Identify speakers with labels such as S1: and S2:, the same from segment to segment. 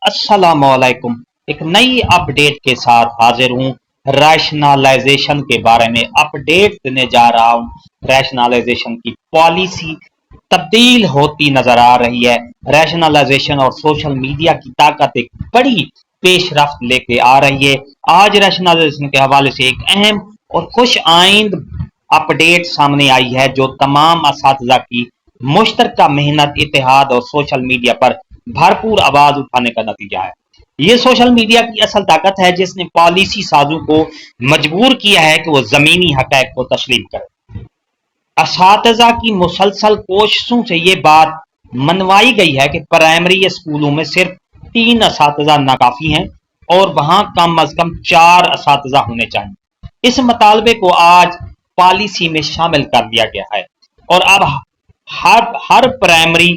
S1: अस्सलाम वालेकुम। एक नई अपडेट के साथ हाजिर हूँ। रैशनलाइजेशन के बारे में अपडेट देने जा रहा हूँ। रैशनलाइजेशन की पॉलिसी तब्दील होती नजर आ रही है। रैशनलाइजेशन और सोशल मीडिया की ताकत एक बड़ी पेशरफ्त लेके आ रही है। आज रैशनलाइजेशन के हवाले से एक अहम और खुश आइंद अपडेट सामने आई है, जो तमाम असातिज़ा की मुश्तरका मेहनत, इत्तेहाद और सोशल मीडिया पर भरपूर आवाज उठाने का नतीजा है। ये सोशल मीडिया की असल ताकत है, जिसने पॉलिसी साजों को मजबूर किया है कि वो जमीनी हकैक को तस्लीम करें। असातिज़ा की मुसलसल कोशिशों से ये बात मनवाई गई है कि प्राइमरी स्कूलों में सिर्फ 3 असातिज़ा नाकाफी हैं और वहां कम अज कम 4 असातिज़ा होने चाहिए। इस मुतालबे को आज पॉलिसी में शामिल कर दिया गया है और अब हर प्राइमरी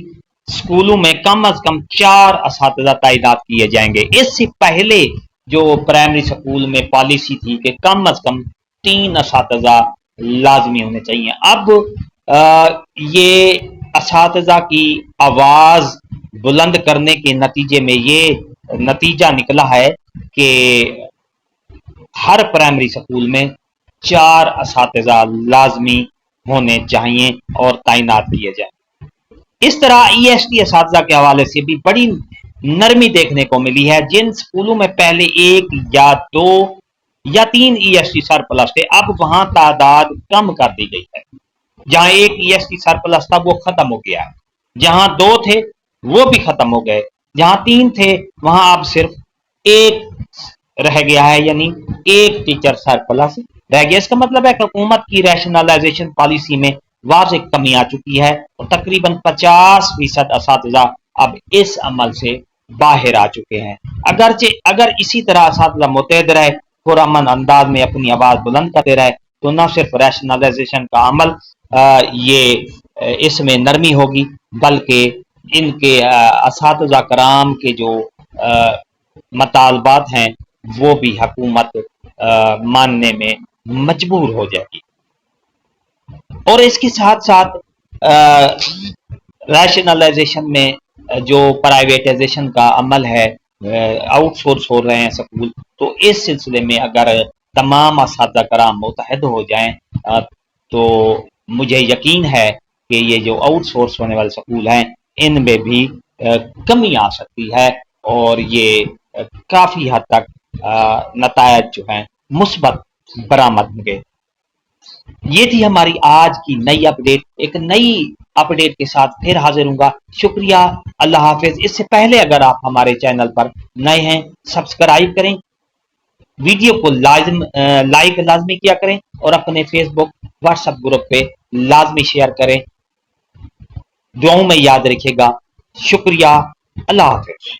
S1: स्कूलों में कम अज कम 4 असातिज़ा तैनात किए जाएंगे। इससे पहले जो प्राइमरी स्कूल में पॉलिसी थी कि कम अज कम 3 असातिज़ा लाजमी होने चाहिए, अब ये असातिज़ा की आवाज बुलंद करने के नतीजे में ये नतीजा निकला है कि हर प्राइमरी स्कूल में 4 असातिज़ा लाजमी होने चाहिए और तैनात किए जाए। इस तरह EST असातिज़ा के हवाले से भी बड़ी नरमी देखने को मिली है। जिन स्कूलों में पहले 1 या 2 या 3 EST सरप्लस थे, अब वहां तादाद कम कर दी गई है। जहां 1 EST सरप्लस था वो खत्म हो गया है, जहां 2 थे वो भी खत्म हो गए, जहां 3 थे वहां अब सिर्फ 1 रह गया है, यानी 1 टीचर सरप्लस रह गया। इसका मतलब है कि हुकूमत की रैशनलाइजेशन पॉलिसी में वाज़ेह कमी आ चुकी है और तकरीबन 50% असातिज़ा अब इस अमल से बाहर आ चुके हैं। अगरचे अगर इसी तरह असातिज़ा मुतहद रहे, पुरअमन अंदाज में अपनी आवाज बुलंद करते रहे, तो न सिर्फ रैशनलाइजेशन का अमल इसमें नरमी होगी, बल्कि इनके असातिज़ा कराम के जो मतालबात हैं वो भी हुकूमत मानने में मजबूर हो जाएगी। और इसके साथ साथ रैशनलाइजेशन में जो प्राइवेटाइजेशन का अमल है, आउटसोर्स हो रहे हैं स्कूल, तो इस सिलसिले में अगर तमाम असातिज़ा कराम मुतहद हो जाएं तो मुझे यकीन है कि ये जो आउटसोर्स होने वाले स्कूल हैं इनमें भी कमी आ सकती है और ये काफ़ी हद तक नतायज जो हैं मुस्बत बरामद होंगे। ये थी हमारी आज की नई अपडेट। एक नई अपडेट के साथ फिर हाजिर हूँगा। शुक्रिया, अल्लाह हाफिज। इससे पहले अगर आप हमारे चैनल पर नए हैं, सब्सक्राइब करें, वीडियो को लाइक लाजमी किया करें और अपने फेसबुक व्हाट्सएप ग्रुप पे लाजमी शेयर करें। दुआओं में याद रखिएगा। शुक्रिया, अल्लाह हाफिज।